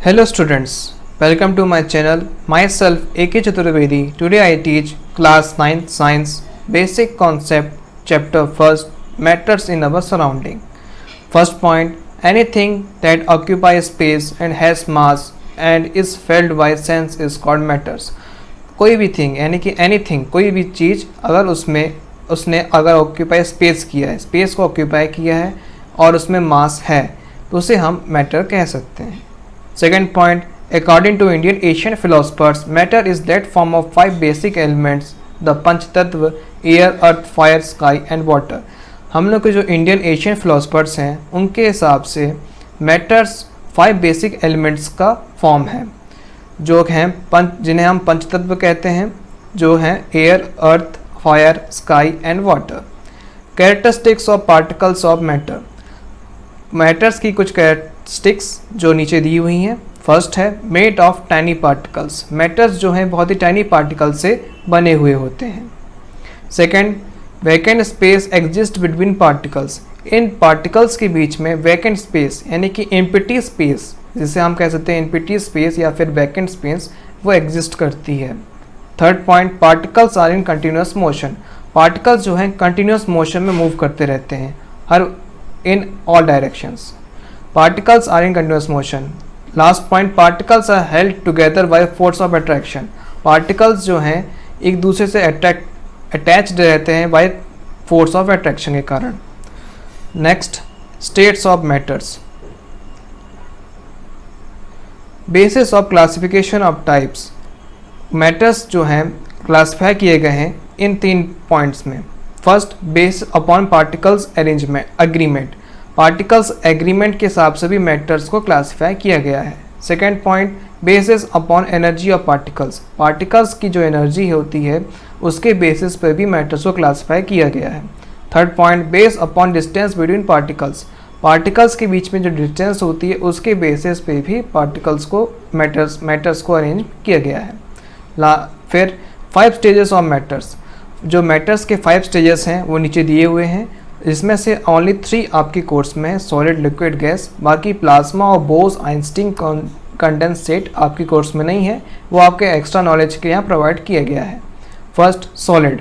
Hello students, welcome to my channel. Myself A.K. Chaturvedi. Today I teach class 9th science basic concept chapter 1st matters in our surrounding. First point, anything that occupies space and has mass and is felt by sense is called matters. कोई भी thing यानी कि anything कोई भी चीज़ अगर उसने अगर occupy space किया है, स्पेस को ऑक्यूपाई किया है और उसमें मास है तो उसे हम मैटर कह सकते हैं. Second point, according to Indian ancient philosophers, matter is that form of five basic elements, the Panchtattva, air, earth, fire, sky and water. हम लोग के जो इंडियन एशियन फिलोसफर्स हैं उनके हिसाब से मैटर्स 5 बेसिक एलिमेंट्स का फॉर्म है जो हैं जिन्हें हम पंचतत्व कहते हैं, जो हैं air, earth, fire, sky and water. Characteristics of particles of matter. Matters की कुछ कैरेक्टरिस्टिक्स जो नीचे दी हुई हैं. फर्स्ट है made of tiny particles. Matters जो हैं बहुत ही टाइनी पार्टिकल से बने हुए होते हैं. Second, vacant space exist between particles. इन पार्टिकल्स के बीच में वैकेंट स्पेस यानी कि एम्प्टी स्पेस, जिसे हम कह सकते हैं एम्प्टी स्पेस या फिर वैकेंट स्पेस, वो एग्जिस्ट करती है. Third point, particles are in continuous motion. Particles जो हैं कंटिन्यूस मोशन में मूव करते रहते हैं in all directions. Particles are in continuous motion. Last point, particles are held together by force of attraction. Particles जो हैं एक दूसरे से अटैच्ड रहते हैं by force of attraction के कारण. Next, states of matters. Basis of classification of types. Matters जो हैं क्लासीफाई किए गए हैं इन 3 पॉइंट्स में. First, base upon particles arrangement agreement. Particles agreement के हिसाब से भी मैटर्स को क्लासिफाई किया गया है. Second point, basis upon energy of particles. Particles की जो एनर्जी होती है उसके बेसिस पर भी मैटर्स को क्लासिफाई किया गया है. Third point, base upon distance between particles. Particles के बीच में जो डिस्टेंस होती है उसके बेसिस पे भी पार्टिकल्स को मैटर्स को अरेंज किया गया है. फिर 5 स्टेजेस ऑफ मैटर्स. जो मैटर्स के 5 स्टेजेस हैं वो नीचे दिए हुए हैं. इसमें से ओनली 3 आपके कोर्स में है, सॉलिड, लिक्विड, गैस. बाकी प्लाज्मा और बोस आइंस्टीन कंडेंसेट आपके कोर्स में नहीं है, वो आपके एक्स्ट्रा नॉलेज के यहाँ प्रोवाइड किया गया है. First, solid.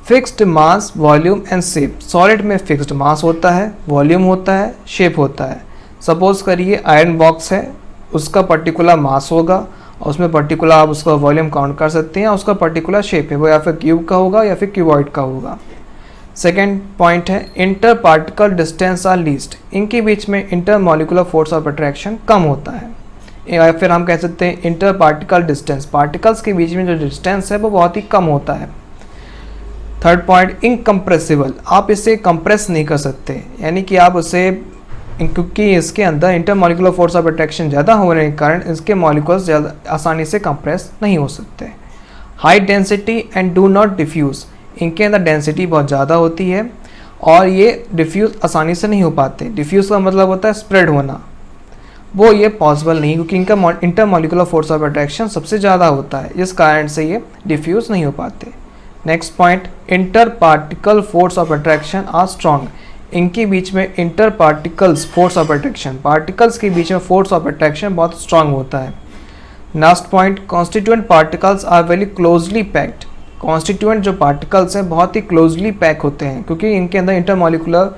Fixed mass, volume and shape. Solid में फिक्स्ड मास होता है, वॉल्यूम होता है, शेप होता है. सपोज करिए आयरन बॉक्स है, उसका पर्टिकुलर मास होगा और उसमें पर्टिकुलर आप उसका वॉल्यूम काउंट कर सकते हैं, उसका पर्टिकुलर शेप है, वो या फिर क्यूब का होगा या फिर क्यूबॉइड का होगा. सेकेंड पॉइंट है inter particle distance are least. इनके बीच में inter molecular force of attraction कम होता है, या फिर हम कह सकते हैं इंटर पार्टिकल डिस्टेंस. पार्टिकल्स के बीच में जो डिस्टेंस है वो बहुत ही कम होता है. Third point, incompressible. आप इसे कंप्रेस नहीं कर सकते, यानी कि आप उसे, क्योंकि इसके अंदर इंटरमॉलिकुलर फोर्स ऑफ अट्रैक्शन ज़्यादा होने के कारण इसके मॉलिक्यूल्स ज़्यादा आसानी से कंप्रेस नहीं हो सकते. High density and do not diffuse. इनके अंदर डेंसिटी बहुत ज़्यादा होती है और ये डिफ्यूज़ आसानी से नहीं हो पाते. डिफ्यूज़ का मतलब होता है स्प्रेड होना, वो ये पॉसिबल नहीं, क्योंकि इनका इंटरमॉलिकुलर फोर्स ऑफ अट्रैक्शन सबसे ज़्यादा होता है, इस कारण से ये डिफ्यूज़ नहीं हो पाते. Next point, inter particle force of attraction are strong. इनके बीच में inter particles force of attraction, particles के बीच में फोर्स ऑफ अट्रैक्शन बहुत स्ट्रांग होता है. Last point, constituent particles are very closely packed. Constituent जो पार्टिकल्स हैं बहुत ही क्लोजली पैक होते हैं, क्योंकि इनके अंदर इंटरमॉलिकुलर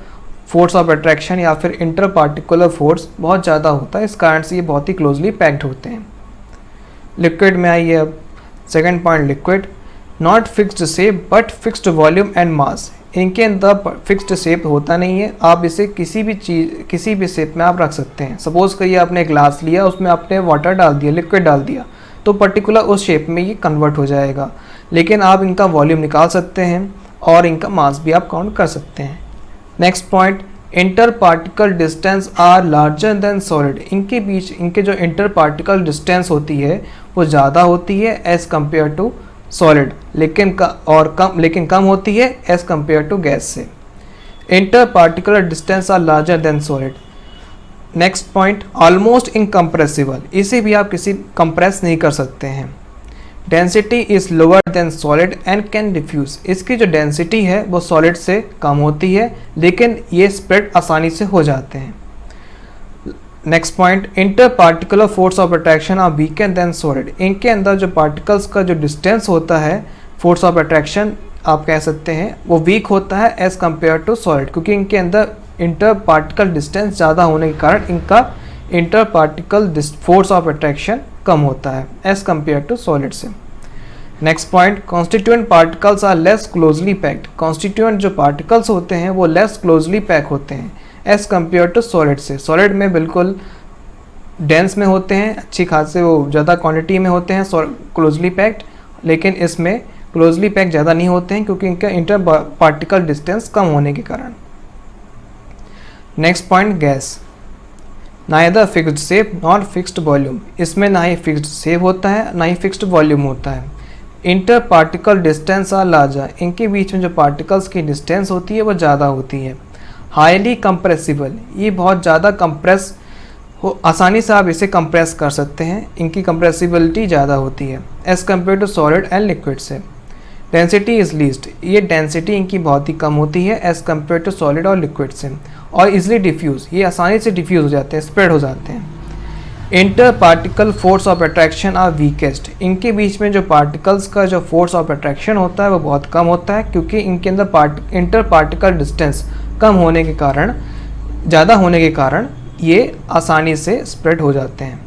फोर्स ऑफ अट्रैक्शन या फिर इंटर पार्टिकुलर फोर्स बहुत ज़्यादा होता है, इस कारण से ये बहुत ही क्लोजली पैक्ड होते हैं. लिक्विड में आइए अब. Second point, liquid. Not fixed shape but fixed volume and mass. इनके अंदर फिक्स्ड शेप होता नहीं है, आप इसे किसी भी शेप में आप रख सकते हैं. सपोज करिए आपने ग्लास लिया, उसमें आपने वाटर डाल दिया, लिक्विड डाल दिया, तो पर्टिकुलर उस शेप में ये कन्वर्ट हो जाएगा. लेकिन आप इनका वॉल्यूम निकाल सकते हैं और इनका मास भी आप काउंट कर सकते हैं. Next point, inter particle distance are larger than solid. इनके बीच इनके जो इंटर पार्टिकल डिस्टेंस होती है वो ज़्यादा होती है एज़ कम्पेयर टू सॉलिड, लेकिन कम होती है एज कम्पेयर टू गैस से. Inter particular distance are larger than solid. Next point, almost incompressible. इसे भी आप किसी कंप्रेस नहीं कर सकते हैं. Density is lower than solid and can diffuse. इसकी जो डेंसिटी है वो सॉलिड से कम होती है, लेकिन ये स्प्रेड आसानी से हो जाते हैं. Next point, inter particular force of attraction are weaker than solid. इनके अंदर जो पार्टिकल्स का जो डिस्टेंस होता है, फोर्स ऑफ अट्रैक्शन आप कह सकते हैं, वो वीक होता है एज कम्पेयर टू सॉलिड, क्योंकि इनके अंदर इंटर पार्टिकल डिस्टेंस ज़्यादा होने के कारण इनका inter particle force of attraction कम होता है एज कम्पेयर टू सॉलिड से। Next point, constituent particles are less closely packed. Constituent जो पार्टिकल्स होते हैं वो लेस क्लोजली पैक होते हैं एज कम्पेयर टू सॉलिड से। सॉलिड में बिल्कुल डेंस में होते हैं, अच्छी खासे वो ज़्यादा क्वांटिटी में होते हैं क्लोजली पैक्ड, लेकिन इसमें क्लोजली पैक ज़्यादा नहीं होते हैं क्योंकि इनका इंटर पार्टिकल डिस्टेंस कम होने के कारण। Next point, gas neither fixed shape not fixed volume. इसमें ना ही फिक्स्ड शेप होता है ना ही फिक्स्ड वॉल्यूम होता है। Inter particle distance are larger. इनके बीच में जो पार्टिकल्स की डिस्टेंस होती है वो ज़्यादा होती है। हाईली कंप्रेसिबल, ये बहुत ज़्यादा कंप्रेस हो, आसानी से आप इसे कंप्रेस कर सकते हैं, इनकी कंप्रेसिबिलिटी ज़्यादा होती है as compare to solid and liquid से। डेंसिटी इज़ लीस्ट, ये डेंसिटी इनकी बहुत ही कम होती है एज़ कम्पेयर टू सॉलिड और लिक्विड से। और इजली डिफ्यूज़, ये आसानी से डिफ्यूज़ हो जाते हैं, स्प्रेड हो जाते हैं। Inter particle force of attraction are weakest. इनके बीच में जो पार्टिकल्स का जो फोर्स ऑफ अट्रैक्शन होता है वो बहुत कम होता है, क्योंकि इनके अंदर इंटर पार्टिकल डिस्टेंस कम होने के कारण, ज़्यादा होने के कारण ये आसानी से स्प्रेड हो जाते हैं।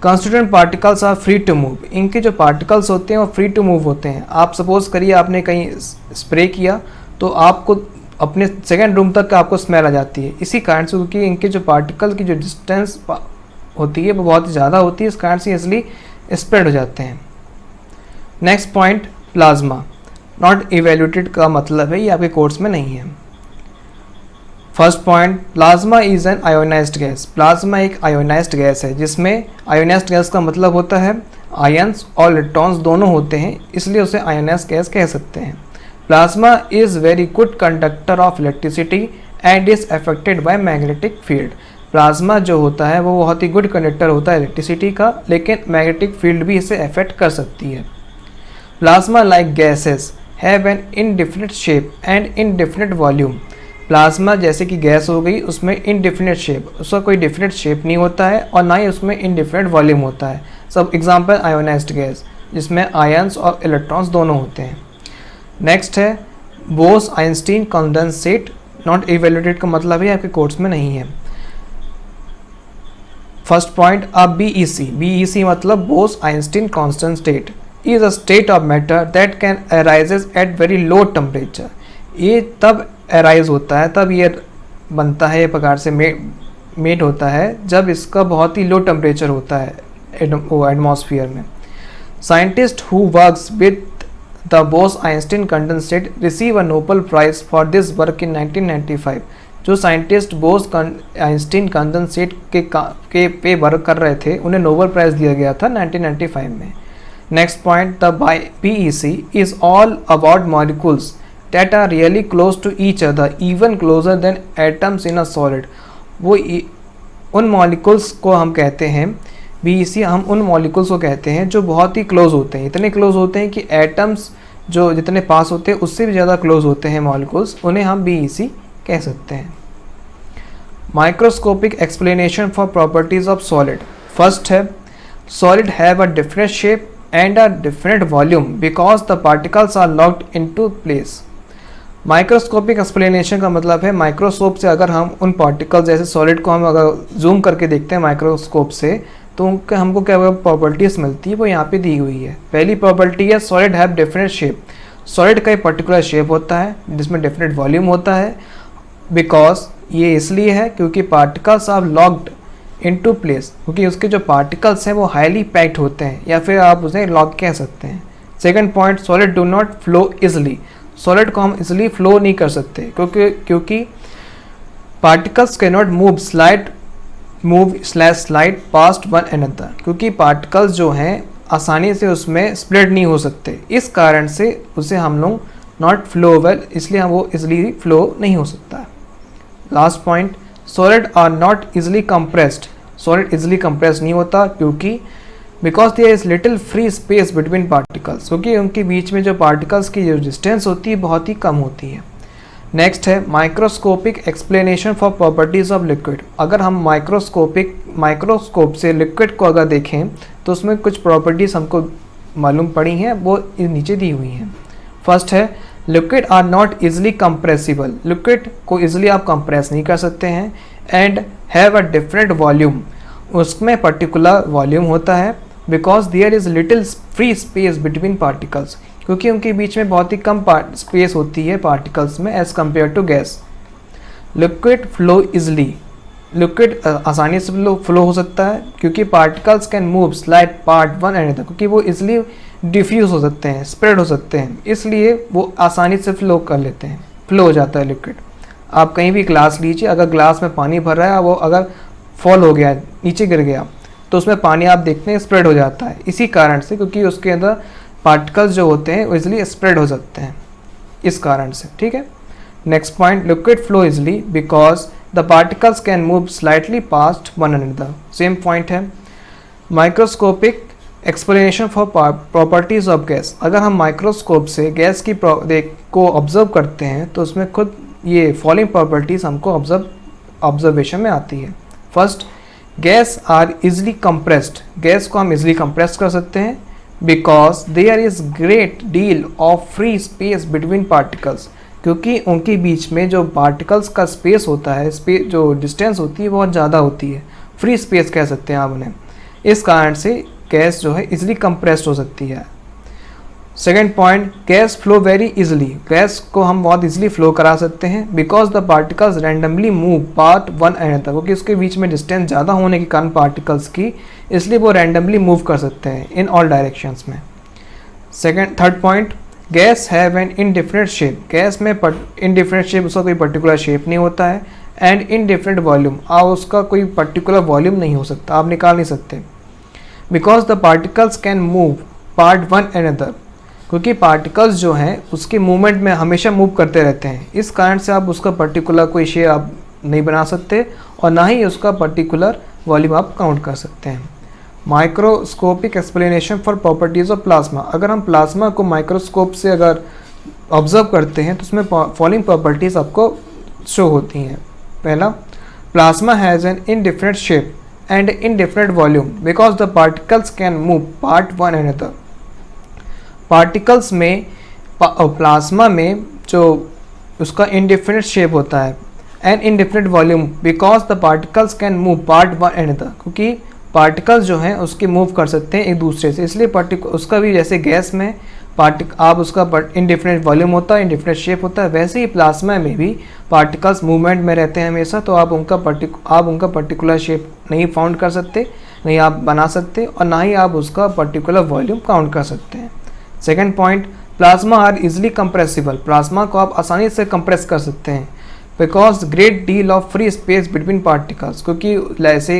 Constituent particles are free to move. इनके जो पार्टिकल्स होते हैं वो फ्री टू मूव होते हैं। आप सपोज करिए आपने कहीं स्प्रे किया तो आपको अपने सेकेंड रूम तक आपको स्मेल आ जाती है, इसी कारण से, क्योंकि इनके जो पार्टिकल की जो डिस्टेंस होती है वो बहुत ज़्यादा होती है, इस कारण से इसलिए स्प्रेड हो जाते हैं। Next point, plasma not evaluated का मतलब है ये आपके कोर्स में नहीं है। First point, plasma is an ionised gas. Plasma एक आयोनाइज्ड गैस है, जिसमें आयोनाइज्ड गैस का मतलब होता है आयंस और इलेक्ट्रॉन्स दोनों होते हैं, इसलिए उसे आयोनाइज्ड गैस कह सकते हैं। Plasma is very good conductor of electricity and is affected by magnetic field. Plasma जो होता है वो बहुत ही गुड कंडक्टर होता है इलेक्ट्रिसिटी का, लेकिन मैग्नेटिक फील्ड भी इसे अफेक्ट कर सकती है। Plasma like gases have an indefinite shape and indefinite volume. Plasma जैसे कि गैस हो गई, उसमें इनडिफिनिट शेप, उसका कोई डिफिनिट शेप नहीं होता है और ना ही उसमें इनडिफिनिट वॉल्यूम होता है। सब एग्जांपल आयोनाइज्ड गैस, जिसमें आयंस और इलेक्ट्रॉन्स दोनों होते हैं। नेक्स्ट है Bose Einstein condensate not evaluated का मतलब है आपके कोर्स में नहीं है। फर्स्ट पॉइंट, अब BEC मतलब Bose Einstein constant state is a state of matter that can arises at very low temperature. ये तब अराइज होता है, तब ये बनता है, ये प्रकार से मेड होता है जब इसका बहुत ही लो टेम्परेचर होता है एटमॉस्फेयर में। Scientist who works with the Bose Einstein condensate receive a Nobel prize for this work in 1995। जो साइंटिस्ट बोस आइंस्टीन कंडेंसेट के पे वर्क कर रहे थे उन्हें नोबेल प्राइज़ दिया गया था 1995 में। Next point, the BEC is all about molecules that are really close to each other, even closer than atoms in a solid। वो उन मॉलिक्यूल्स को हम कहते हैं BEC, हम उन मॉलिक्यूल्स को कहते हैं जो बहुत ही क्लोज होते हैं, इतने क्लोज होते हैं कि एटम्स जो जितने पास होते हैं उससे भी ज़्यादा क्लोज होते हैं मॉलिक्यूल्स, उन्हें हम BEC कह सकते हैं। Microscopic explanation for properties of solid. First है, solid have a different shape and a different volume because the particles are locked into place. Microscopic explanation का मतलब है माइक्रोस्कोप से अगर हम उन पार्टिकल्स जैसे सॉलिड को हम अगर जूम करके देखते हैं माइक्रोस्कोप से, तो उनके हमको क्या प्रॉपर्टीज मिलती है वो यहाँ पे दी हुई है। पहली प्रॉपर्टी है solid have different shape. Solid का एक पर्टिकुलर शेप होता है जिसमें डिफरेंट वॉल्यूम होता है, बिकॉज ये इसलिए है क्योंकि particles are locked into place, क्योंकि उसके जो पार्टिकल्स हैं वो हाईली पैक्ड होते हैं, या फिर आप उसे लॉक कह सकते हैं। Second point, solid do not flow easily. Solid को हम इसलिए फ्लो नहीं कर सकते क्योंकि particles can not slide past one another, क्योंकि पार्टिकल्स जो हैं आसानी से उसमें स्प्लिट नहीं हो सकते, इस कारण से उसे हम लोग नॉट फ्लोवेबल, इसलिए वो इजली फ्लो नहीं हो सकता। Last point, solid are not easily compressed. Solid easily compress नहीं होता क्योंकि because there is little free space between particles, क्योंकि उनके बीच में जो पार्टिकल्स की जो डिस्टेंस होती है बहुत ही कम होती है। नेक्स्ट है microscopic explanation for properties of liquid. अगर हम माइक्रोस्कोप से लिक्विड को अगर देखें तो उसमें कुछ प्रॉपर्टीज हमको मालूम पड़ी हैं, वो नीचे दी हुई हैं। फर्स्ट है liquid are not easily compressible. Liquid को इजिली आप कंप्रेस नहीं कर सकते हैं। And have a different volume, उसमें पर्टिकुलर वॉल्यूम होता है। Because there is little free space between particles, क्योंकि उनके बीच में बहुत ही कम स्पेस होती है पार्टिकल्स में as compare to gas. Liquid flow easily, liquid आसानी से फ्लो हो सकता है क्योंकि particles can move slide part one and other, क्योंकि वो इजली डिफ्यूज हो सकते हैं, स्प्रेड हो सकते हैं, इसलिए वो आसानी से फ्लो कर लेते हैं, फ्लो हो जाता है लिक्विड। आप कहीं भी ग्लास लीजिए, अगर ग्लास में पानी भर रहा है, वो अगर फॉल हो गया, नीचे गिर गया, तो उसमें पानी आप देखते हैं स्प्रेड हो जाता है, इसी कारण से, क्योंकि उसके अंदर पार्टिकल्स जो होते हैं वो इजली स्प्रेड हो सकते हैं, इस कारण से। ठीक है। Next point, liquid flow easily because the particles can move slightly past one another. Same point है। Microscopic explanation for properties of gas. अगर हम माइक्रोस्कोप से गैस की को ऑब्जर्व करते हैं तो उसमें खुद ये फॉलोइंग प्रॉपर्टीज हमको ऑब्जर्वेशन में आती है। First, gas are easily compressed. Gas को हम इजली कंप्रेस कर सकते हैं because there is great deal of free space between particles, क्योंकि उनके बीच में जो पार्टिकल्स का स्पेस होता है, जो डिस्टेंस होती है बहुत ज़्यादा होती है, फ्री स्पेस कह सकते हैं आप उन्हें। इस कारण से गैस जो है इजली कंप्रेस्ड हो सकती है। Second point, gas flow very easily. Gas को हम बहुत इजली फ्लो करा सकते हैं because the particles randomly move part one and other, क्योंकि उसके बीच में डिस्टेंस ज़्यादा होने के कारण पार्टिकल्स की, इसलिए वो रैंडमली मूव कर सकते हैं इन ऑल डायरेक्शंस में। Third point, guys have an indifferent shape. Gas में इनडिफरेंट शेप, उसका कोई पर्टिकुलर शेप नहीं होता है। एंड इनडिफरेंट वॉल्यूम, आप उसका कोई पर्टिकुलर वॉल्यूम नहीं हो सकता, आप निकाल नहीं सकते। Because the particles can move part one and other, क्योंकि पार्टिकल्स जो हैं उसके मूवमेंट में हमेशा मूव करते रहते हैं, इस कारण से आप उसका पर्टिकुलर कोई शेप आप नहीं बना सकते और ना ही उसका पर्टिकुलर वॉल्यूम आप काउंट कर सकते हैं। Microscopic explanation for properties of plasma. अगर हम प्लाज्मा को माइक्रोस्कोप से अगर ऑब्जर्व करते हैं तो उसमें फॉलोइंग प्रॉपर्टीज आपको शो होती हैं। पहला, plasma has an indifferent shape and indifferent volume because the particles can move part one and other. Particles में प्लाज्मा में जो उसका इनडिफरेंट शेप होता है and indifferent volume because the particles can move part one and other, क्योंकि particles जो हैं उसके मूव कर सकते हैं एक दूसरे से, इसलिए उसका भी जैसे गैस में आप उसका इनडिफरेंट वॉल्यूम होता है, इनडिफरेंट शेप होता है, वैसे ही प्लाज्मा में भी पार्टिकल्स मूवमेंट में रहते हैं हमेशा, तो आप उनका पर्टिकुलर शेप नहीं फाउंड कर सकते, नहीं आप बना सकते और ना ही आप उसका पर्टिकुलर वॉल्यूम काउंट कर सकते हैं। Second point, plasma are easily compressible. Plasma को आप आसानी से कंप्रेस कर सकते हैं because great deal of free space between particles, क्योंकि ऐसे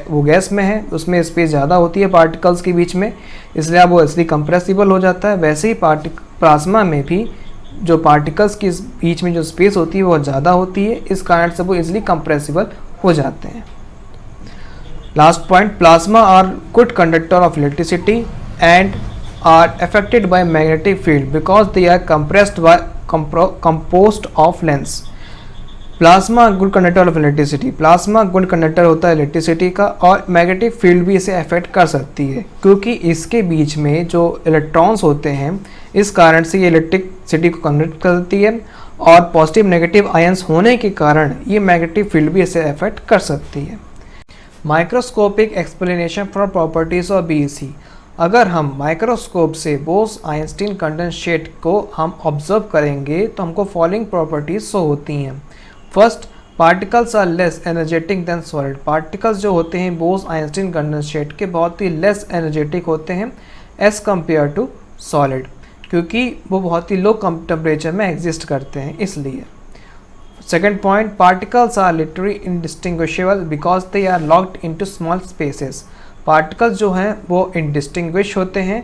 वो गैस में है, उसमें स्पेस ज़्यादा होती है पार्टिकल्स के बीच में, इसलिए अब वो इसलिए कंप्रेसिबल हो जाता है। वैसे ही प्लाज्मा में भी जो पार्टिकल्स के बीच में जो स्पेस होती है वो ज़्यादा होती है, इस कारण से वो इजली कंप्रेसिबल हो जाते हैं। Last point, plasma are good conductor of electricity and are affected by magnetic field because they are compressed by compost of lens. Plasma good conductor of electricity, plasma good conductor होता है electricity का और magnetic field भी इसे affect कर सकती है, क्योंकि इसके बीच में जो इलेक्ट्रॉन्स होते हैं इस कारण से ये इलेक्ट्रिसिटी को कंडक्ट करती है और पॉजिटिव नेगेटिव आयंस होने के कारण ये मैग्नेटिक फील्ड भी इसे अफेक्ट कर सकती है। Microscopic explanation for properties of BEC. अगर हम माइक्रोस्कोप से बोस आइंस्टीन कंडेंसेट को हम ऑब्जर्व करेंगे तो हमको फॉलोइंग प्रॉपर्टीज शो होती हैं। First, particles are less energetic than solid. Particles जो होते हैं बोस आइंस्टीन कंडेंसेट के बहुत ही लेस एनर्जेटिक होते हैं एज कम्पेयर टू सॉलिड, क्योंकि वो बहुत ही लो टेम्परेचर में एग्जिस्ट करते हैं इसलिए। Second point, particles are literally indistinguishable because they are locked into small spaces. Particles जो हैं वो इनडिस्टिंग्विश होते हैं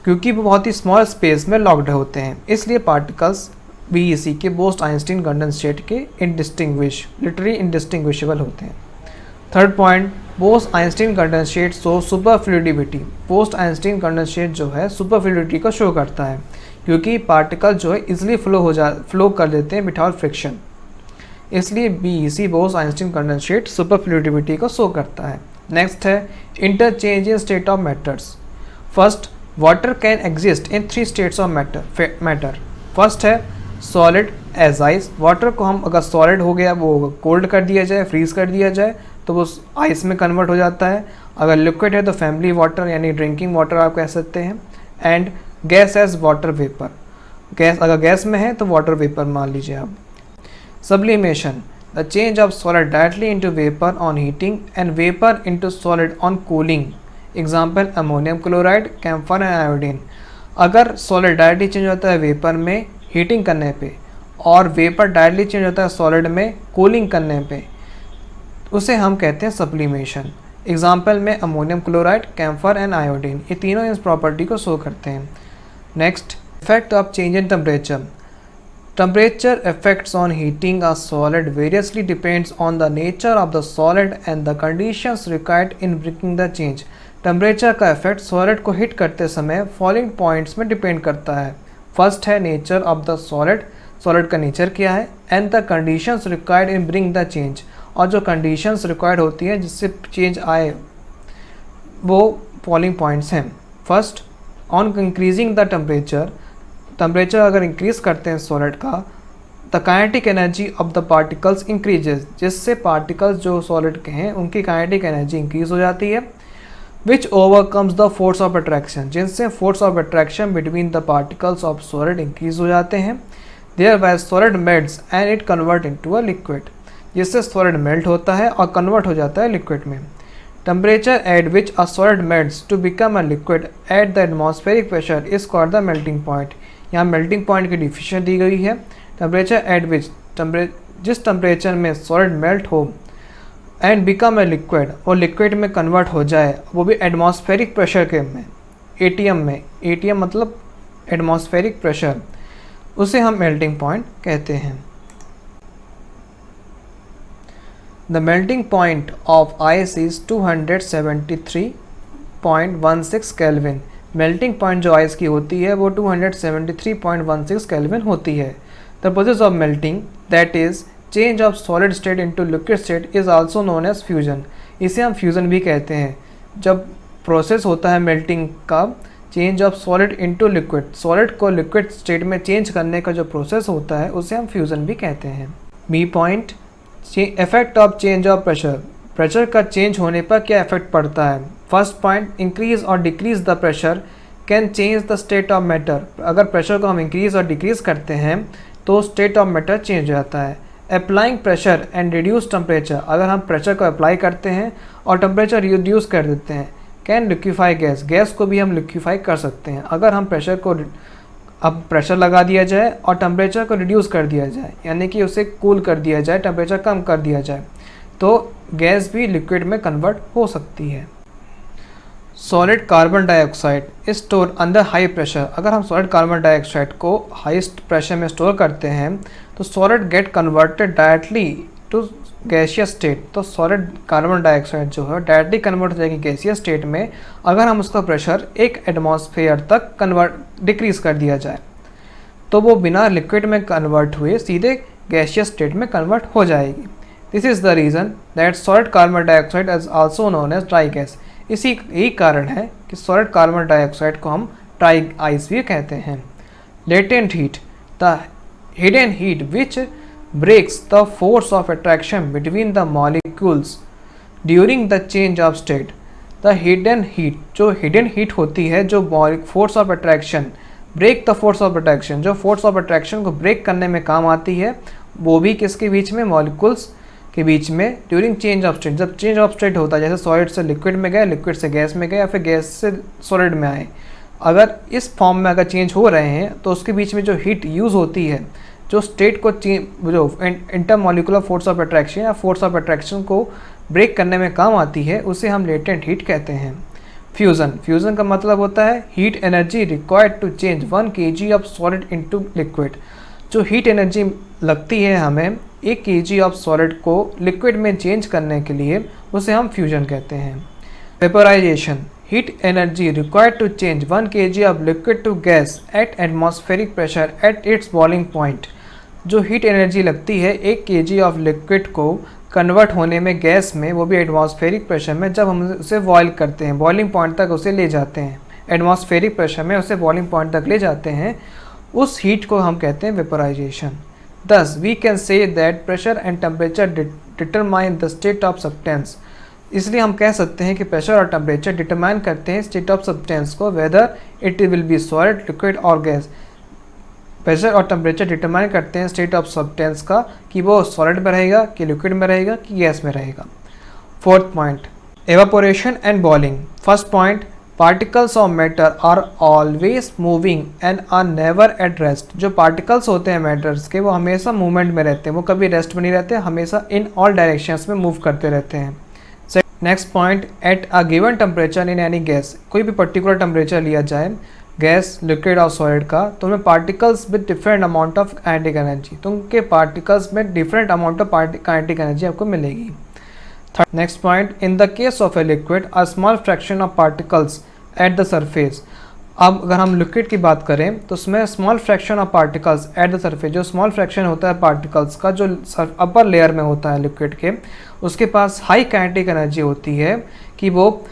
क्योंकि वो बहुत ही स्मॉल स्पेस में लॉक्ड होते हैं, इसलिए पार्टिकल्स बीईसी के बोस आइंस्टीन कंडेंसेट के लिटरली इनडिस्टिंग्विशेबल होते हैं। Third point, Bose Einstein condensate show super fluidity. Bose Einstein condensate जो है सुपर फ्लूइडिटी को शो करता है, क्योंकि पार्टिकल जो है इजीली फ्लो कर देते हैं विदाउट फ्रिक्शन, इसलिए BEC Bose Einstein condensate super fluidity को शो करता है। नेक्स्ट है interchange in state of matters. First, water can exist in 3 states of matter. First है सॉलिड एज आइस। वाटर को हम अगर सॉलिड हो गया, वो कोल्ड कर दिया जाए, फ्रीज कर दिया जाए, तो वो आइस में कन्वर्ट हो जाता है। अगर लिक्विड है तो फैमिली वाटर यानी ड्रिंकिंग वाटर आप कह सकते हैं। And gas as water vapour. Gas अगर गैस में है तो वाटर वेपर मान लीजिए आप। Sublimation, the change of solid directly into vapor on heating and vapor into solid on cooling. Example ammonium chloride, camphor and iodine. अगर solid directly change होता है वेपर में हीटिंग करने पे और वेपर डायरेक्टली चेंज होता है सॉलिड में कूलिंग करने पे, उसे हम कहते हैं सब्लिमेशन। एग्जाम्पल में ammonium chloride, camphor and iodine, ये तीनों इस प्रॉपर्टी को शो करते हैं। Next, effect of change in temperature. Temperature effects on heating a solid variously depends on the nature of the solid and the conditions required in bringing the change. Temperature का effect solid को hit करते समय following points में depend करता है। First है nature of the solid, solid का nature क्या है, and the conditions required in bring the change, और जो कंडीशंस रिक्वायर्ड होती हैं जिससे चेंज आए वो फॉलोइंग पॉइंट्स हैं। First, on increasing the temperature, temperature अगर इंक्रीज करते हैं सॉलिड का, the kinetic energy of the particles increases, जिससे पार्टिकल्स जो सॉलिड के हैं उनकी काइनेटिक एनर्जी इंक्रीज हो जाती है। Which overcomes the force of attraction, जिनसे force of attraction between the particles of solid increase हो जाते हैं। Thereby solid melts and it convert into a liquid, जिससे सॉलिड मेल्ट होता है और कन्वर्ट हो जाता है लिक्विड में। Temperature at which a solid melts to become a liquid at the atmospheric pressure is called the melting point. यहाँ melting point की डिफिनेशन दी गई है। टेम्परेचर एट विच, जिस टेम्परेचर में सॉलिड मेल्ट हो एंड बिकम ए लिक्विड, और लिक्विड में कन्वर्ट हो जाए, वो भी एटमॉस्फेरिक प्रेशर के में, ATM में, ATM मतलब एटमॉस्फेरिक प्रेशर, उसे हम मेल्टिंग पॉइंट कहते हैं। The melting point of ice is 273.16 kelvin. Melting point जो आइस की होती है वो 273.16 केल्विन होती है। The process of melting, that is change of solid state into liquid state, is also known as fusion. इसे हम फ्यूजन भी कहते हैं। जब प्रोसेस होता है मेल्टिंग का, change of solid into liquid, solid को लिक्विड स्टेट में चेंज करने का जो प्रोसेस होता है उसे हम फ्यूजन भी कहते हैं। B point, effect of change of pressure. Pressure का चेंज होने पर क्या इफेक्ट पड़ता है। फर्स्ट पॉइंट, इंक्रीज और decrease the pressure can change the state of matter. अगर प्रेशर को हम इंक्रीज और डिक्रीज करते हैं तो स्टेट ऑफ मैटर चेंज हो जाता है। Applying pressure and reduce temperature, अगर हम प्रेशर को अप्लाई करते हैं और टेम्परेचर रिड्यूस कर देते हैं। कैन लिक्विफाई गैस, गैस को भी हम लिक्विफाई कर सकते हैं। अगर हम प्रेशर को, अब प्रेशर लगा दिया जाए और टेम्परेचर को रिड्यूस कर दिया जाए, यानी कि उसे कूल कर दिया जाए, टेम्परेचर कम कर दिया जाए, तो गैस भी लिक्विड में कन्वर्ट हो सकती है। Solid carbon dioxide store under high pressure, अगर हम सॉलिड कार्बन डाइऑक्साइड को हाईएस्ट प्रेशर में स्टोर करते हैं तो solid get converted directly to gaseous state. तो सॉलिड कार्बन डाइऑक्साइड जो है डायरेक्टली कन्वर्ट हो जाएगी गैसियस स्टेट में अगर हम उसका प्रेशर 1 एटमॉस्फेयर तक डिक्रीज कर दिया जाए, तो वो बिना लिक्विड में कन्वर्ट हुए सीधे गैसियस स्टेट में कन्वर्ट हो जाएगी। This is the reason that solid carbon dioxide is also known as dry gas. इसी यही कारण है कि सॉलिड कार्बन डाइऑक्साइड को हम ड्राई आइस भी कहते हैं। Latent heat, the hidden heat which breaks the force of attraction between the molecules during the change of state। the hidden heat, जो hidden heat होती है, जो force of attraction, break the force of attraction, जो force of attraction को break करने में काम आती है, वो भी किसके बीच में, molecules के बीच में during change of state। जब change of state होता है, जैसे solid से liquid में गए, liquid से गैस में गए, या फिर गैस से solid में आए, अगर इस फॉर्म में अगर चेंज हो रहे हैं तो उसके बीच में जो हीट यूज़ होती है, जो स्टेट को जो इंटरमोलिकुलर फोर्स ऑफ अट्रैक्शन या फोर्स ऑफ अट्रैक्शन को ब्रेक करने में काम आती है, उसे हम लेटेंट हीट कहते हैं। फ्यूज़न, फ्यूज़न का मतलब होता है heat energy required to change 1 kg of solid into liquid. जो हीट एनर्जी लगती है हमें 1 kg ऑफ सॉलिड को लिक्विड में चेंज करने के लिए, उसे हम फ्यूजन कहते हैं। Vaporisation, heat energy required to change 1 kg of liquid to gas at atmospheric pressure at its boiling point। जो हीट एनर्जी लगती है 1 kg ऑफ लिक्विड को कन्वर्ट होने में गैस में, वो भी एटमॉस्फेरिक प्रेशर में, जब हम उसे बॉयल करते हैं, बॉइलिंग पॉइंट तक उसे ले जाते हैं, एटमॉस्फेरिक प्रेशर में उसे बॉइलिंग पॉइंट तक ले जाते हैं, उस हीट को हम कहते हैं vaporisation. Thus we can say that pressure and temperature determine the state of substance। इसलिए हम कह सकते हैं कि प्रेशर और टेम्परेचर डिटरमाइन करते हैं स्टेट ऑफ सब्सटेंस को, whether it will be solid, liquid और गैस। प्रेशर और टेम्परेचर डिटरमाइन करते हैं स्टेट ऑफ सब्सटेंस का, कि वो सॉलिड में रहेगा, कि लिक्विड में रहेगा, कि गैस में रहेगा। Fourth point, evaporation and boiling. First point, particles of matter are always moving and are never at rest. जो पार्टिकल्स होते हैं मैटर्स के, वो हमेशा मूवमेंट में रहते हैं, वो कभी रेस्ट में नहीं रहते, हमेशा इन ऑल डायरेक्शंस में मूव करते रहते हैं। Next point, at a given temperature in any gas. कोई भी पर्टिकुलर टेम्परेचर लिया जाए गैस, लिक्विड और सॉलिड का, तो उनमें particles with different amount of kinetic energy, तो उनके पार्टिकल्स में different amount of kinetic energy आपको मिलेगी। Next point, in the case of a liquid a small fraction of particles at the surface. अब अगर हम लिक्विड की बात करें तो उसमें small fraction of particles at the surface, जो स्मॉल फ्रैक्शन होता है पार्टिकल्स का, जो अपर लेयर में होता है लिक्विड के, उसके पास हाई काइनेटिक एनर्जी होती है कि वो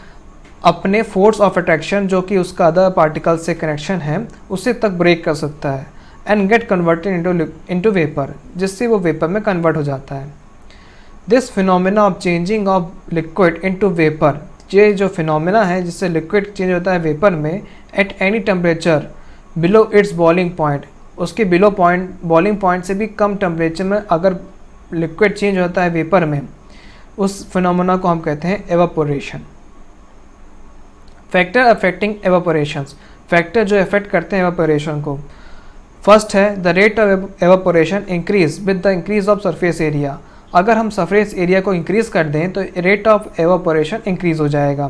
अपने फोर्स ऑफ अट्रैक्शन, जो कि उसका अदर पार्टिकल से कनेक्शन है, उसे तक ब्रेक कर सकता है and get converted into vapour, जिससे वो वेपर में कन्वर्ट हो जाता है। This phenomena of changing of liquid into vapour, ये जो फिनोमेना है जिससे लिक्विड चेंज होता है वेपर में at any temperature below it's boiling point, उसके बिलो पॉइंट, बॉइलिंग पॉइंट से भी कम टेम्परेचर में अगर लिक्विड चेंज होता है वेपर में, उस फिनोमेना को हम कहते हैं एवापोरेशन। फैक्टर अफेक्टिंग एवापोरेशंस, फैक्टर जो इफेक्ट करते हैं एवापोरेशन को। फर्स्ट है the rate of evaporation increase with the increase of surface area. अगर हम सरफेस एरिया को इंक्रीज कर दें तो रेट ऑफ एवापोरेशन इंक्रीज हो जाएगा।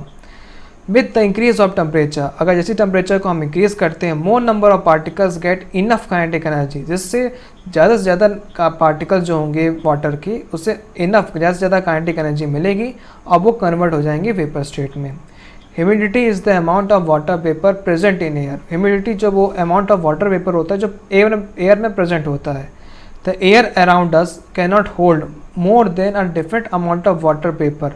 With the increase of temperature, अगर जैसे टेम्परेचर को हम इंक्रीज करते हैं, मोर number of particles get enough kinetic energy, जिससे ज़्यादा से ज़्यादा पार्टिकल्स जो होंगे वाटर की, उससे इनफ, ज़्यादा से ज़्यादा काइनेटिक एनर्जी मिलेगी और वो कन्वर्ट हो जाएंगे वेपर स्टेट में। Humidity is the amount of water vapour present in air. Humidity जो वो अमाउंट ऑफ वाटर वेपर होता है जो एयर में प्रेजेंट होता है। The air around us can not hold more than a different amount of water vapour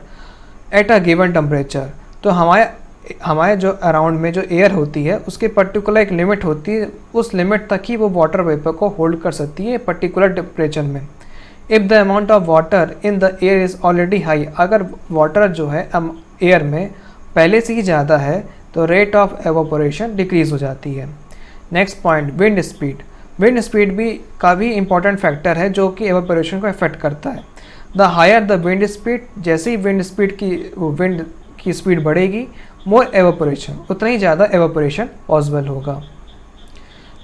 at a given temperature. तो हमारे जो अराउंड में जो एयर होती है उसके पर्टिकुलर एक लिमिट होती है, उस लिमिट तक ही वो वाटर वेपर को होल्ड कर सकती है पर्टिकुलर टेम्परेचर में। If the amount of water in the air is already high, अगर वाटर जो है एयर में पहले से ही ज़्यादा है तो रेट ऑफ एवापोरेशन डिक्रीज़ हो जाती है। Next point, wind speed. Wind speed भी काफ़ी इंपॉर्टेंट फैक्टर है जो कि एवापोरेशन को इफेक्ट करता है। The higher the wind speed, जैसे ही विंड की स्पीड बढ़ेगी, मोर एवापोरेशन, उतना ही ज़्यादा एवापोरेशन पॉसिबल होगा।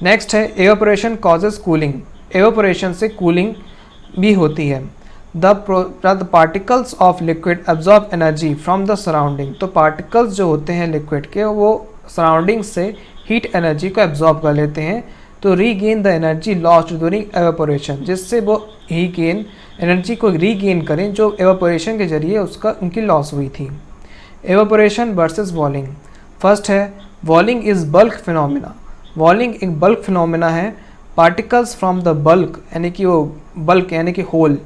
नेक्स्ट है एवापोरेशन कॉजेज कूलिंग। एवापोरेशन से कूलिंग भी होती है। The particles of liquid absorb energy from the surrounding. तो पार्टिकल्स जो होते हैं लिक्विड के, वो सराउंडिंग से हीट एनर्जी को एब्जॉर्ब कर लेते हैं तो regain the energy lost during evaporation, जिससे वो एनर्जी को रीगेन करें जो एवापोरेशन के जरिए उनकी लॉस हुई थी। Evaporation versus boiling. फर्स्ट है boiling is bulk phenomena. Boiling एक बल्क फिनोमिना है। पार्टिकल्स फ्रॉम द बल्क, यानी कि वो बल्क यानी कि whole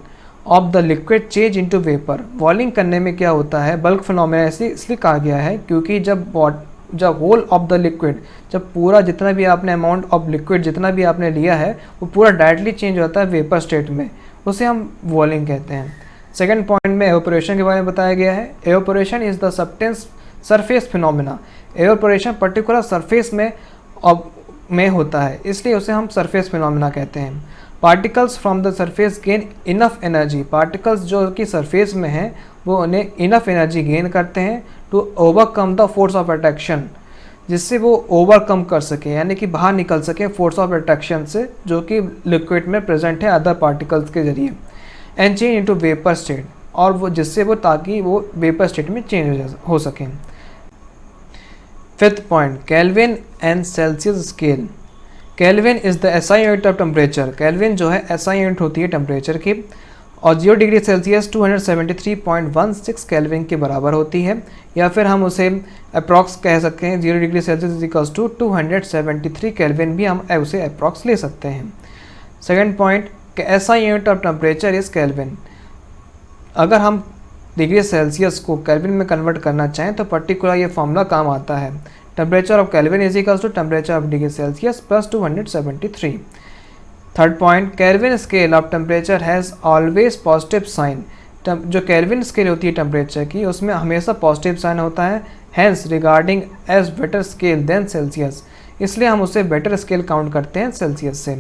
of the liquid change into vapour. Boiling करने में क्या होता है, बल्क फिनोमिना इसलिए कहा गया है क्योंकि जब होल ऑफ द लिक्विड, जब पूरा जितना भी आपने अमाउंट ऑफ लिक्विड जितना भी आपने लिया है वो पूरा डायरेक्टली चेंज होता है वेपर स्टेट में, उसे हम बॉइलिंग कहते हैं। सेकेंड पॉइंट में एवापोरेशन के बारे में बताया गया है। Evaporation is the substance surface phenomena. Evaporation particular surface में होता है, इसलिए उसे हम सरफेस फिनोमिना कहते हैं। Particles from the surface gain enough energy. Particles जो कि सरफेस में हैं वो उन्हें इनफ एनर्जी गेन करते हैं to overcome the force of attraction, जिससे वो ओवरकम कर सके, यानी कि बाहर निकल सके फोर्स ऑफ अट्रैक्शन से जो कि लिक्विड में प्रेजेंट है अदर पार्टिकल्स के जरिए, and change into vapour state, और वो जिससे वो ताकि वो वेपर स्टेट में चेंज हो सकें। Fifth point, kelvin and Celsius scale. Kelvin is the SI unit of temperature. Kelvin जो है एसआई यूनिट होती है टेम्परेचर की, और 0 डिग्री सेल्सियस 273.16 केल्विन के बराबर होती है, या फिर हम उसे अप्रॉक्स कह सकते हैं 0 degree Celsius is equals to 273 kelvin भी हम उसे अप्रॉक्स ले सकते हैं। Second point, SI unit of temperature is kelvin. अगर हम डिग्री सेल्सियस को केल्विन में कन्वर्ट करना चाहें तो पर्टिकुलर ये फॉर्मूला काम आता है, temperature of kelvin is equals to temperature of degree Celsius plus 273। Third point, kelvin scale of temperature has always positive sign. जो केल्विन स्केल होती है टेम्परेचर की, उसमें हमेशा पॉजिटिव साइन होता है, hence regarding as better scale than Celsius, इसलिए हम उसे बेटर स्केल काउंट करते हैं सेल्सियस से।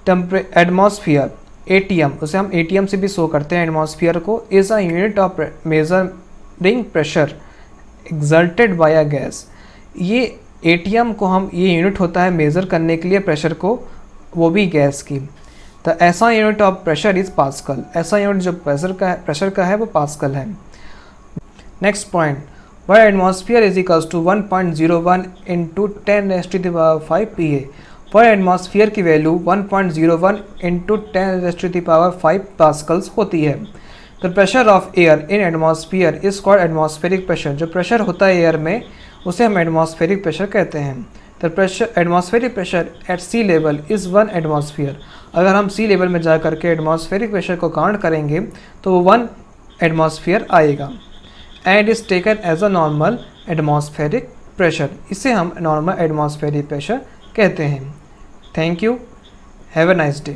एटमॉस्फियर ATM, उसे हम ATM से भी शो करते हैं एटमॉस्फियर को, is a unit of measuring pressure exerted by a gas. ये ATM को हम, ये यूनिट होता है मेज़र करने के लिए प्रेशर को, वो भी गैस की। The SI unit of pressure is pascal. SI unit जो प्रेशर का है वो पास्कल है। Next point, one atmosphere is equals to 1.01 into 10⁵ PA। पर एटमॉस्फियर की वैल्यू 1.01 इंटू 10⁵ पास्कल्स होती है। The pressure of air in atmosphere is called atmospheric pressure. जो प्रेशर होता है एयर में उसे हम एटमॉस्फेरिक प्रेशर कहते हैं। The pressure atmospheric pressure at sea level is 1 atmosphere. अगर हम सी लेवल में जा करके एटमॉस्फेरिक प्रेशर को काउंट करेंगे तो वो 1 एटमॉस्फियर आएगा, and is taken as a normal atmospheric pressure. इसे हम नॉर्मल एटमॉस्फेरिक प्रेशर कहते हैं। Thank you, have a nice day.